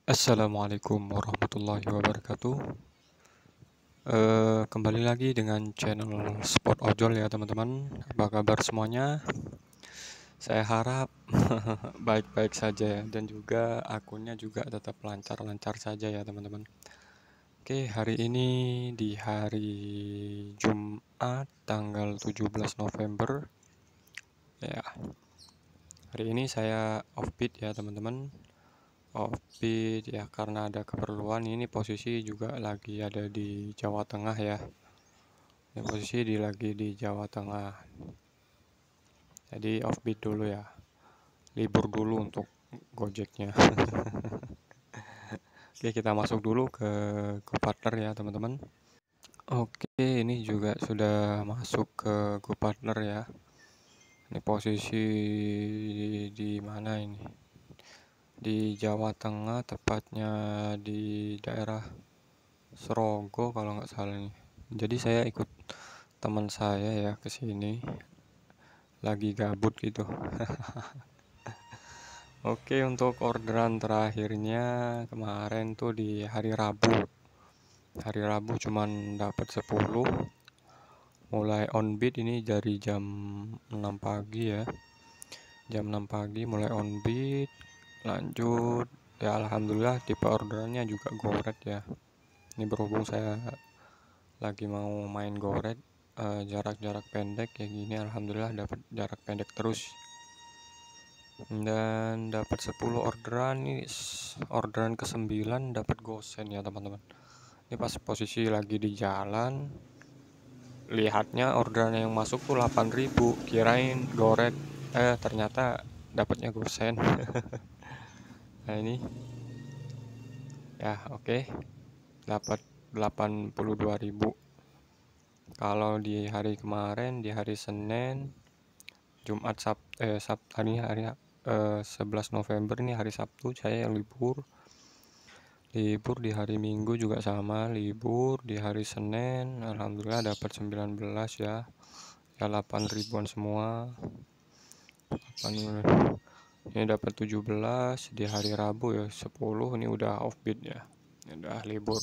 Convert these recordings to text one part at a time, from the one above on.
Assalamualaikum warahmatullahi wabarakatuh. Kembali lagi dengan channel Spot Ojol ya teman-teman. Apa kabar semuanya? Saya harap baik-baik saja ya, dan juga akunnya juga tetap lancar-lancar saja ya teman-teman. Oke, hari ini di hari Jumat tanggal 17 November ya. Hari ini saya offbeat ya teman-teman. Offbeat ya karena ada keperluan. Ini posisi juga lagi ada di Jawa Tengah ya. Ini posisi lagi di Jawa Tengah. Jadi offbeat dulu ya. Libur dulu untuk Gojeknya. Oke, kita masuk dulu ke GoPartner ya teman-teman. Oke, ini juga sudah masuk ke GoPartner ya. Ini posisi di mana ini? Di Jawa Tengah, tepatnya di daerah Serogo kalau nggak salah nih. Jadi saya ikut teman saya ya ke sini, lagi gabut gitu. Oke, untuk orderan terakhirnya kemarin tuh di hari Rabu. Hari Rabu cuman dapat 10. Mulai on beat ini dari jam 6 pagi ya. Jam 6 pagi mulai on beat, lanjut ya alhamdulillah tipe orderannya juga goret ya. Ini berhubung saya lagi mau main goret jarak-jarak pendek kayak gini, alhamdulillah dapat jarak pendek terus. Dan dapat 10 orderan, ini orderan ke-9 dapat gosen ya teman-teman. Ini pas posisi lagi di jalan, lihatnya orderan yang masuk tuh 8.000, kirain goret, ternyata dapatnya gosen. Nah ini ya oke, dapat 82.000. Kalau di hari kemarin, di hari Senin, Jumat, Sabtu, hari 11 November ini hari Sabtu, saya libur di hari Minggu juga sama libur. Di hari Senin alhamdulillah dapat 19 ya 8 ribuan semua. Ini dapat 17. Di hari Rabu ya 10. Ini udah offbeat ya, ini udah libur,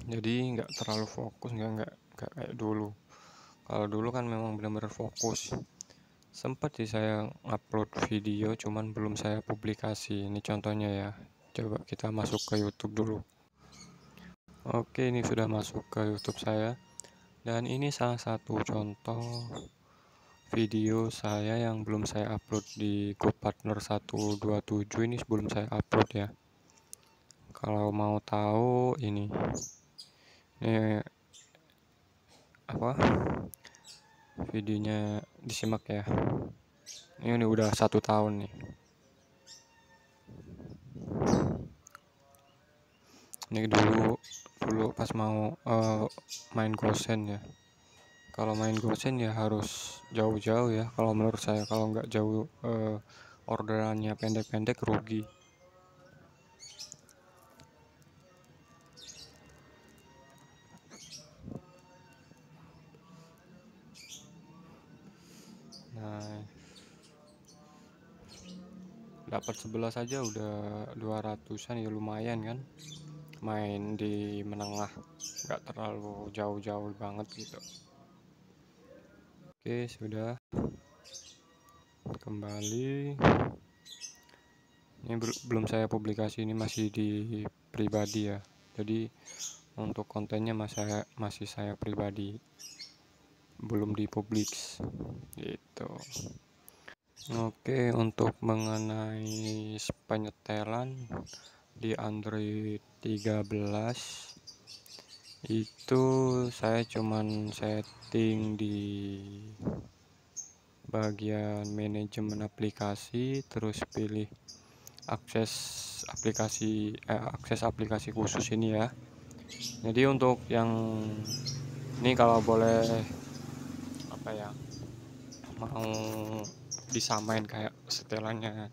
jadi nggak terlalu fokus, nggak kayak dulu. Kalau dulu kan memang benar-benar fokus. Sempat sih saya upload video, cuman belum saya publikasi. Ini contohnya ya. Coba kita masuk ke YouTube dulu. Oke, ini sudah masuk ke YouTube saya. Dan ini salah satu contoh video saya yang belum saya upload di GoPartner 127. Ini sebelum saya upload ya. Kalau mau tahu ini apa? Videonya disimak ya. Ini udah 1 tahun nih. Ini dulu pas mau main gosen ya. Kalau main gosen ya harus jauh-jauh ya. Kalau menurut saya kalau nggak jauh orderannya pendek-pendek rugi. Nah, dapat 11 aja udah 200-an ya, lumayan kan. Main di menengah, nggak terlalu jauh-jauh banget gitu. Oke, sudah kembali. Ini belum saya publikasi, ini masih di pribadi ya. Jadi untuk kontennya masih saya pribadi, belum dipublik gitu. Oke, untuk mengenai penyetelan di Android 13 itu saya cuman setting di bagian manajemen aplikasi, terus pilih akses aplikasi khusus ini ya. Jadi untuk yang ini kalau boleh apa ya, mau disamain kayak setelannya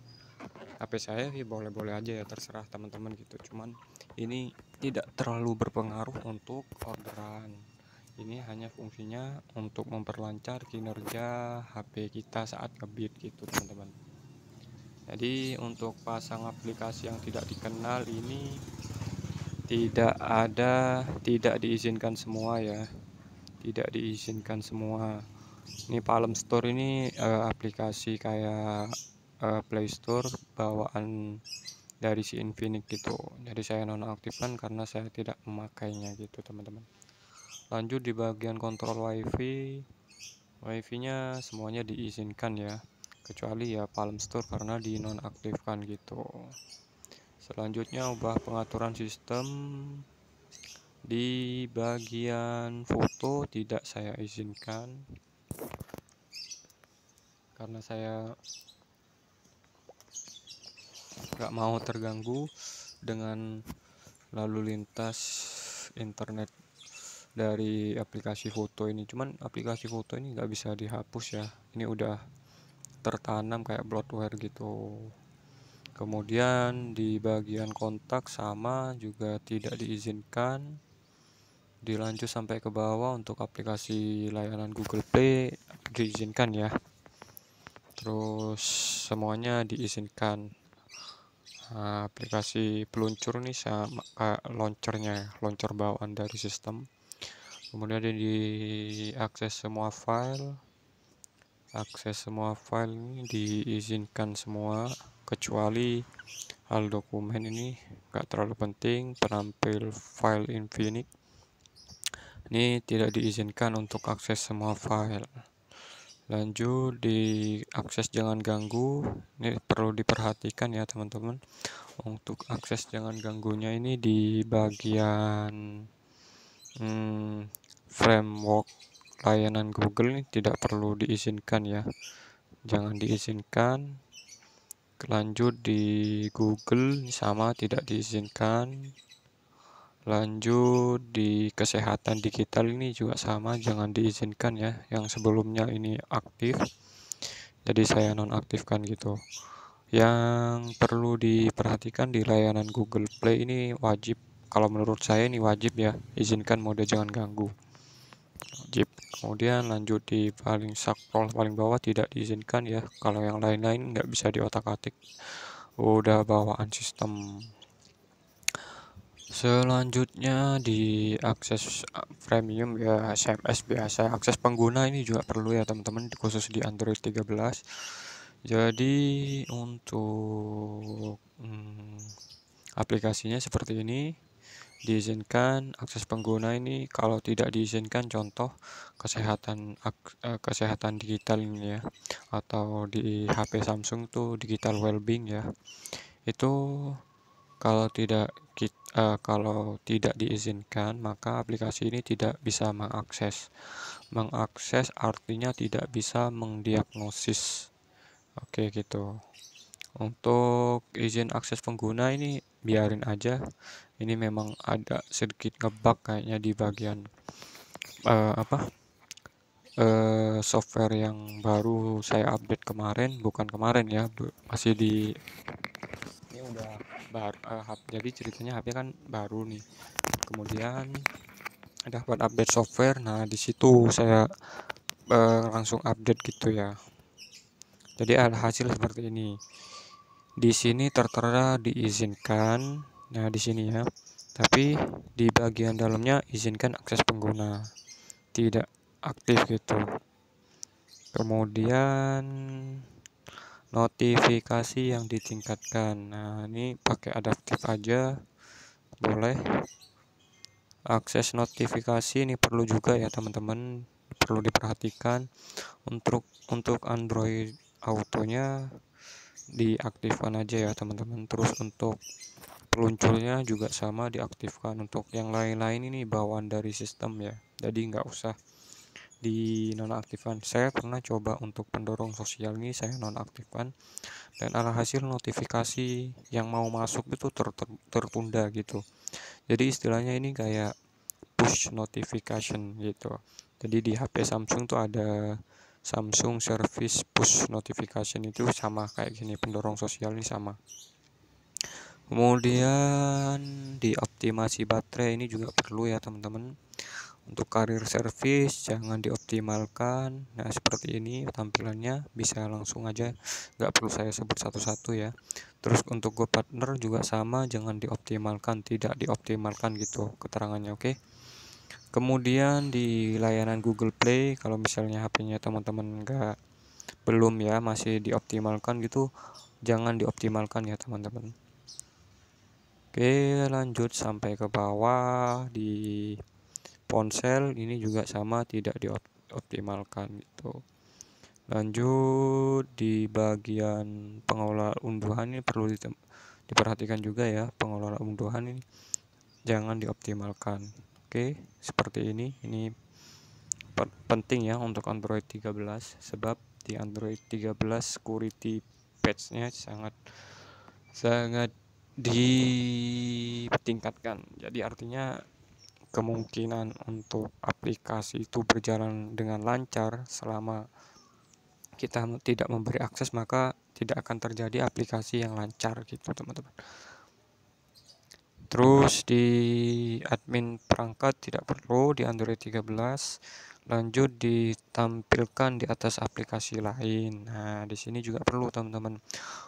HP saya sih boleh-boleh aja ya, terserah teman-teman gitu. Cuman ini tidak terlalu berpengaruh untuk orderan. Ini hanya fungsinya untuk memperlancar kinerja HP kita saat ngebeat gitu teman-teman. Jadi untuk pasang aplikasi yang tidak dikenal ini tidak diizinkan semua ya, tidak diizinkan semua. Ini Palm Store ini aplikasi kayak Play Store bawaan dari si Infinix gitu. Jadi saya nonaktifkan karena saya tidak memakainya gitu teman-teman. Lanjut di bagian kontrol wifi-nya semuanya diizinkan ya, kecuali ya Palm Store karena dinonaktifkan gitu. Selanjutnya ubah pengaturan sistem. Di bagian foto tidak saya izinkan karena saya nggak mau terganggu dengan lalu lintas internet dari aplikasi foto ini. Cuman aplikasi foto ini nggak bisa dihapus ya, ini udah tertanam kayak bloatware gitu. Kemudian di bagian kontak sama juga tidak diizinkan. Dilanjut sampai ke bawah untuk aplikasi layanan Google Play diizinkan ya, terus semuanya diizinkan. Nah, aplikasi peluncur nih sama launchernya, launcher bawaan dari sistem. Kemudian diakses semua file, ini diizinkan semua kecuali hal dokumen ini nggak terlalu penting. Penampil file Infinix ini tidak diizinkan untuk akses semua file. Lanjut di akses jangan ganggu, ini perlu diperhatikan ya teman-teman. Untuk akses jangan ganggunya ini di bagian framework layanan Google ini tidak perlu diizinkan ya, jangan diizinkan. Lanjut di Google sama tidak diizinkan. Lanjut di kesehatan digital ini juga sama, jangan diizinkan ya, yang sebelumnya ini aktif jadi saya nonaktifkan gitu. Yang perlu diperhatikan di layanan Google Play ini wajib, kalau menurut saya ini wajib ya, izinkan mode jangan ganggu, wajib. Kemudian lanjut di paling scroll paling bawah tidak diizinkan ya, kalau yang lain-lain nggak bisa diotak-atik, udah bawaan sistem. Selanjutnya di akses premium ya, SMS biasa. Akses pengguna ini juga perlu ya teman-teman, khusus di Android 13. Jadi untuk aplikasinya seperti ini, diizinkan akses pengguna ini. Kalau tidak diizinkan, contoh kesehatan digital ini ya, atau di HP Samsung tuh digital wellbeing ya, itu kalau tidak diizinkan maka aplikasi ini tidak bisa mengakses. Mengakses artinya tidak bisa mendiagnosis. Oke gitu. Untuk izin akses pengguna ini biarin aja. Ini memang ada sedikit ngebug kayaknya di bagian software yang baru saya update kemarin, bukan kemarin ya, masih di ini udah baru. Jadi ceritanya HP kan baru nih, kemudian dapat update software. Nah di situ saya langsung update gitu ya. Jadi ada hasil seperti ini. Di sini tertera diizinkan. Nah di sini ya. Tapi di bagian dalamnya izinkan akses pengguna, tidak aktif gitu. Kemudian notifikasi yang ditingkatkan. Nah ini pakai adaptif aja boleh. Akses notifikasi ini perlu juga ya teman-teman, perlu diperhatikan. Untuk Android Autonya diaktifkan aja ya teman-teman. Terus untuk peluncurnya juga sama diaktifkan. Untuk yang lain-lain ini bawaan dari sistem ya, jadi nggak usah di nonaktifkan. Saya pernah coba untuk pendorong sosial ini saya nonaktifkan, dan alhasil notifikasi yang mau masuk itu tertunda gitu. Jadi istilahnya ini kayak push notification gitu. Jadi di HP Samsung tuh ada Samsung Service Push Notification, itu sama kayak gini, pendorong sosial ini sama. Kemudian di optimasi baterai ini juga perlu ya teman-teman. Untuk karir service jangan dioptimalkan. Nah, seperti ini tampilannya, bisa langsung aja, nggak perlu saya sebut satu-satu ya. Terus untuk Go Partner juga sama, jangan dioptimalkan, tidak dioptimalkan gitu keterangannya, oke. Kemudian di layanan Google Play, kalau misalnya HP-nya teman-teman belum ya, masih dioptimalkan gitu, jangan dioptimalkan ya teman-teman. Oke, lanjut sampai ke bawah di ponsel, ini juga sama, tidak dioptimalkan gitu. Lanjut di bagian pengelola unduhan, ini perlu diperhatikan juga ya, pengelola unduhan ini jangan dioptimalkan. Oke, seperti ini penting ya untuk Android 13, sebab di Android 13 security patch-nya sangat ditingkatkan. Jadi artinya kemungkinan untuk aplikasi itu berjalan dengan lancar selama kita tidak memberi akses, maka tidak akan terjadi aplikasi yang lancar gitu teman-teman. Terus di admin perangkat tidak perlu di Android 13. Lanjut ditampilkan di atas aplikasi lain. Nah, di sini juga perlu teman-teman.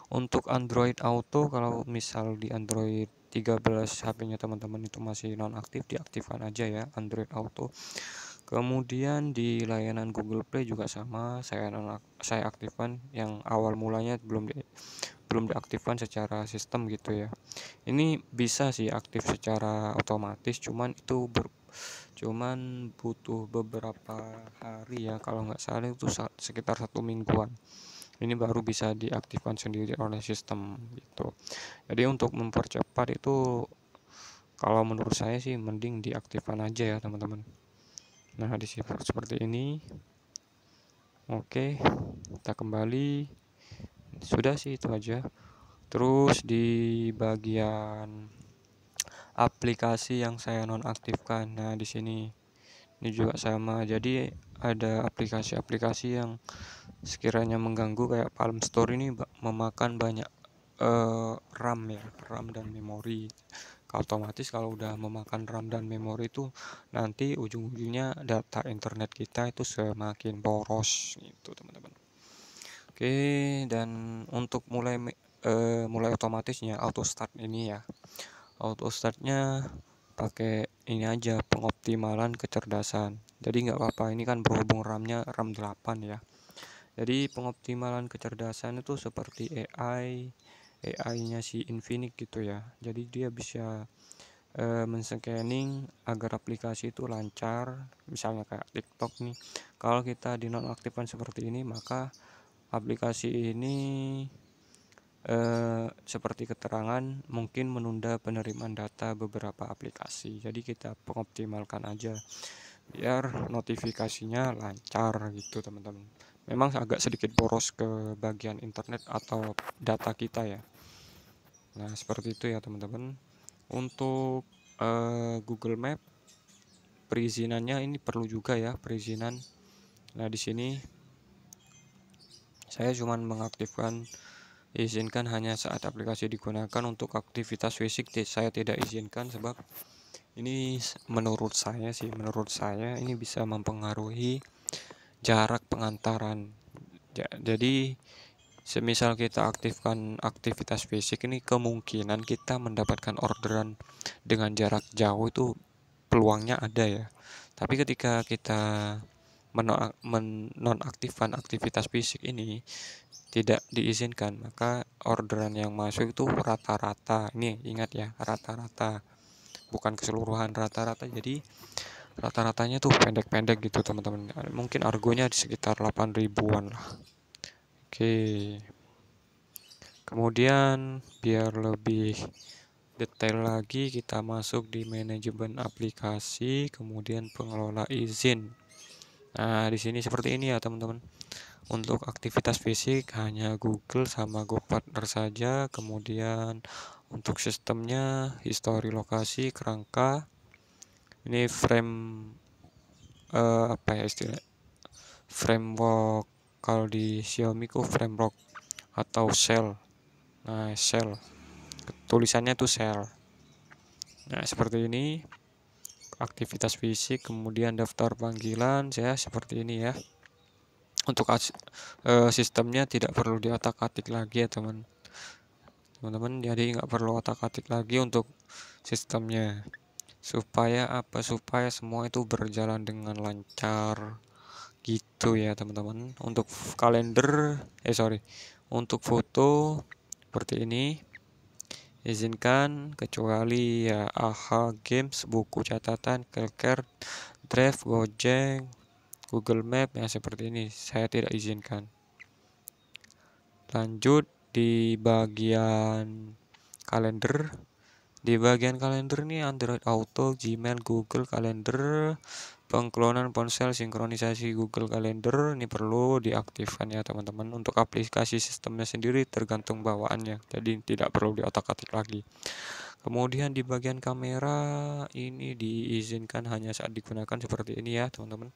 Untuk Android Auto, kalau misal di Android 13 HP-nya teman-teman itu masih nonaktif, diaktifkan aja ya Android Auto. Kemudian di layanan Google Play juga sama, saya aktifkan, yang awal mulanya belum diaktifkan secara sistem gitu ya. Ini bisa sih aktif secara otomatis, cuman butuh beberapa hari ya, kalau nggak salah itu sekitar 1 mingguan. Ini baru bisa diaktifkan sendiri oleh sistem gitu. Jadi untuk mempercepat itu, kalau menurut saya sih mending diaktifkan aja ya teman-teman. Nah, di sini seperti ini. Oke, kita kembali. Sudah sih itu aja. Terus di bagian aplikasi yang saya nonaktifkan. Nah, di sini ini juga sama. Jadi ada aplikasi-aplikasi yang sekiranya mengganggu, kayak Palm Store ini memakan banyak RAM ya, RAM dan memori. Otomatis kalau udah memakan RAM dan memori itu, nanti ujung-ujungnya data internet kita itu semakin boros gitu teman-teman. Oke, dan untuk mulai otomatisnya auto start ini ya, auto startnya pakai ini aja, pengoptimalan kecerdasan. Jadi nggak apa-apa, ini kan berhubung RAM-nya RAM 8 ya. Jadi pengoptimalan kecerdasan itu seperti AI-nya si Infinix gitu ya. Jadi dia bisa men-scanning agar aplikasi itu lancar. Misalnya kayak TikTok nih, kalau kita dinonaktifkan seperti ini, maka aplikasi ini seperti keterangan mungkin menunda penerimaan data beberapa aplikasi. Jadi kita pengoptimalkan aja biar notifikasinya lancar gitu teman-teman. Memang agak sedikit boros ke bagian internet atau data kita ya. Nah, seperti itu ya teman-teman. Untuk Google Map, perizinannya ini perlu juga ya, perizinan. Nah, di sini saya cuma mengaktifkan, izinkan hanya saat aplikasi digunakan. Untuk aktivitas fisik saya tidak izinkan, sebab ini menurut saya ini bisa mempengaruhi jarak pengantaran. Jadi semisal kita aktifkan aktivitas fisik ini, kemungkinan kita mendapatkan orderan dengan jarak jauh itu peluangnya ada ya. Tapi ketika kita menonaktifkan aktivitas fisik ini, tidak diizinkan, maka orderan yang masuk itu rata-rata. Ini ingat ya, rata-rata, bukan keseluruhan, rata-rata. Jadi rata-ratanya tuh pendek-pendek gitu teman-teman. Mungkin argonya di sekitar 8 ribuan lah. Oke. Kemudian biar lebih detail lagi, kita masuk di manajemen aplikasi, kemudian pengelola izin. Nah, di sini seperti ini ya teman-teman. Untuk aktivitas fisik hanya Google sama Go Partner saja. Kemudian untuk sistemnya, histori lokasi, kerangka. Ini apa ya istilah? Framework, kalau di Xiaomi ku framework atau shell. Nah, shell. Tulisannya tuh shell. Nah, seperti ini. aktivitas fisik, kemudian daftar panggilan ya seperti ini ya. Untuk sistemnya tidak perlu diotak-atik lagi ya teman-teman, jadi nggak perlu otak-atik lagi untuk sistemnya. Supaya apa? Supaya semua itu berjalan dengan lancar gitu ya teman-teman. Untuk kalender, untuk foto seperti ini. Izinkan kecuali ya AHA Games, buku catatan, Kelker, Drive, Gojek, Google Map yang seperti ini saya tidak izinkan. Lanjut di bagian kalender. Di bagian kalender ini Android Auto, Gmail, Google Calendar, pengklonan ponsel, sinkronisasi Google Calendar ini perlu diaktifkan ya teman-teman. Untuk aplikasi sistemnya sendiri tergantung bawaannya, jadi tidak perlu diotak-atik lagi. Kemudian di bagian kamera ini diizinkan hanya saat digunakan seperti ini ya teman-teman.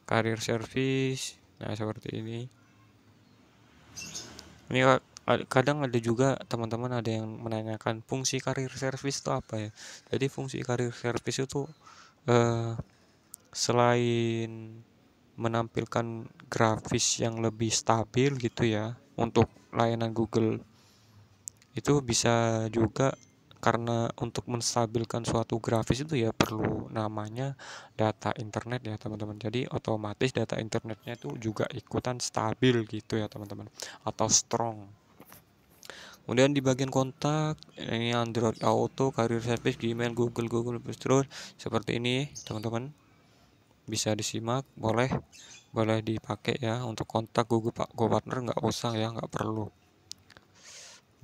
Career service, nah seperti ini. Ini kadang ada juga teman-teman ada yang menanyakan fungsi career service itu apa ya. Jadi fungsi career service itu selain menampilkan grafis yang lebih stabil gitu ya untuk layanan Google, itu bisa juga karena untuk menstabilkan suatu grafis itu ya perlu namanya data internet ya teman-teman. Jadi otomatis data internetnya itu juga ikutan stabil gitu ya teman-teman, atau strong. Kemudian di bagian kontak ini Android Auto, Career Service, Gmail, Google terus seperti ini teman-teman, bisa disimak, boleh dipakai ya. Untuk kontak Google Go Partner nggak usah ya, nggak perlu.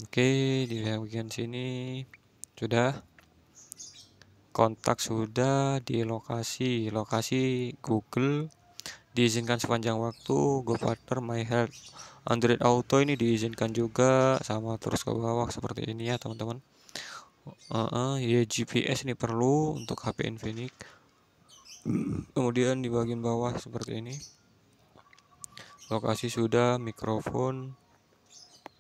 Oke, di bagian sini sudah kontak, sudah di lokasi Google diizinkan sepanjang waktu. Go Partner, My Health, Android Auto ini diizinkan juga, sama terus ke bawah seperti ini ya teman-teman. Ya GPS ini perlu untuk HP Infinix. Kemudian di bagian bawah seperti ini lokasi sudah, mikrofon.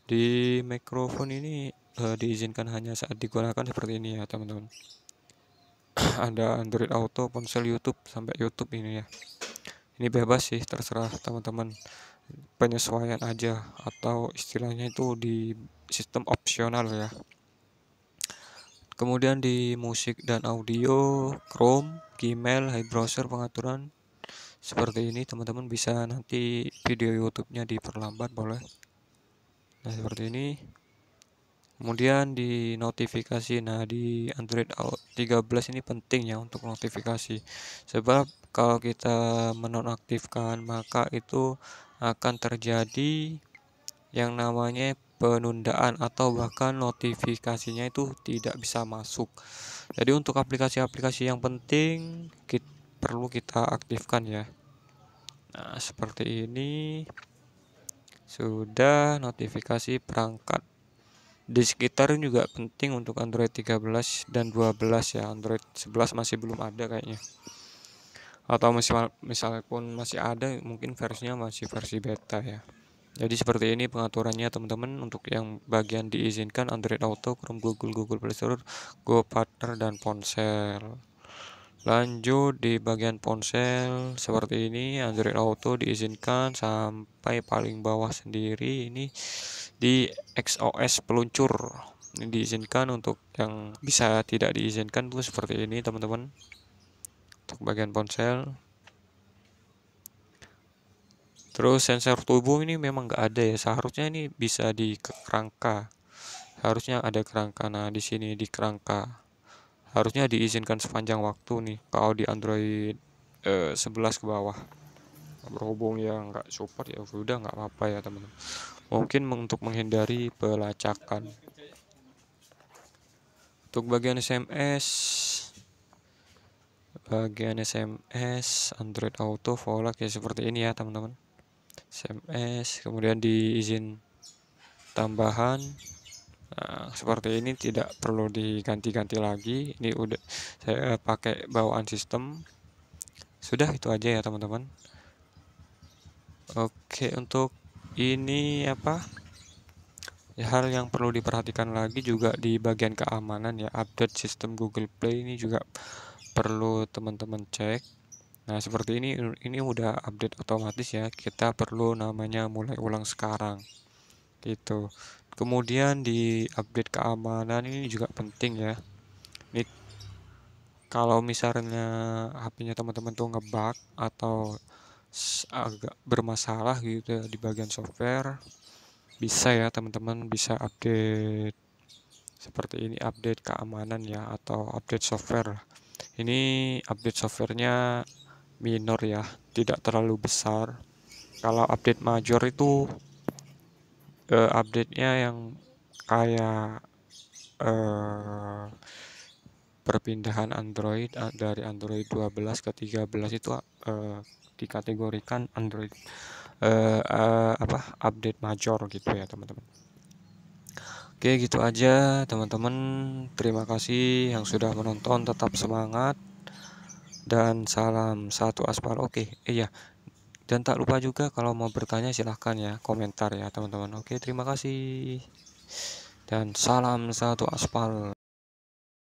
Di mikrofon ini diizinkan hanya saat digunakan seperti ini ya teman-teman. Ada Android Auto, ponsel YouTube sampai YouTube ini ya. Ini bebas sih, terserah teman-teman, penyesuaian aja, atau istilahnya itu di sistem opsional ya. Kemudian di musik dan audio, Chrome, Gmail, High Browser, pengaturan seperti ini teman-teman, bisa nanti video YouTube-nya diperlambat boleh. Nah seperti ini. Kemudian di notifikasi, nah di Android 13 ini penting ya untuk notifikasi, sebab kalau kita menonaktifkan maka itu akan terjadi yang namanya penundaan atau bahkan notifikasinya itu tidak bisa masuk. Jadi untuk aplikasi-aplikasi yang penting perlu kita aktifkan ya. Nah seperti ini sudah notifikasi perangkat. Di sekitar juga penting untuk Android 13 dan 12 ya. Android 11 masih belum ada kayaknya, atau misalnya pun masih ada mungkin versinya masih versi beta ya. Jadi seperti ini pengaturannya teman-teman. Untuk yang bagian diizinkan Android Auto, Chrome, Google Play Store, Go Partner, dan ponsel. Lanjut di bagian ponsel seperti ini, Android Auto diizinkan sampai paling bawah sendiri ini di XOS peluncur. Ini diizinkan. Untuk yang bisa tidak diizinkan tuh seperti ini teman-teman. Untuk bagian ponsel. Terus sensor tubuh ini memang nggak ada ya, seharusnya ini bisa di kerangka, harusnya ada kerangka. Nah di sini di kerangka harusnya diizinkan sepanjang waktu nih kalau di Android 11 ke bawah. Berhubung yang nggak support ya udah nggak apa-apa ya teman-teman, mungkin untuk menghindari pelacakan. Untuk bagian SMS Android Auto Volak ya seperti ini ya teman-teman. SMS kemudian di izin tambahan, nah, seperti ini tidak perlu diganti-ganti lagi. Ini udah saya pakai bawaan sistem. Sudah itu aja ya teman-teman. Oke, untuk ini apa ya, hal yang perlu diperhatikan lagi juga di bagian keamanan ya, update sistem Google Play ini juga perlu teman-teman cek. Nah, seperti ini udah update otomatis ya. Kita perlu namanya mulai ulang sekarang. Gitu. Kemudian di update keamanan ini juga penting ya. Ini kalau misalnya HP-nya teman-teman tuh ngebug atau agak bermasalah gitu ya di bagian software, bisa ya teman-teman bisa update seperti ini, update keamanan ya atau update software. Ini update softwarenya minor ya, tidak terlalu besar. Kalau update major itu update-nya yang kayak perpindahan Android dari Android 12 ke 13 itu dikategorikan Android update major gitu ya teman-teman. Oke, gitu aja teman-teman. Terima kasih yang sudah menonton, tetap semangat dan salam satu aspal. Oke, iya. Dan tak lupa juga kalau mau bertanya silahkan ya, komentar ya teman-teman. Oke, terima kasih. Dan salam satu aspal.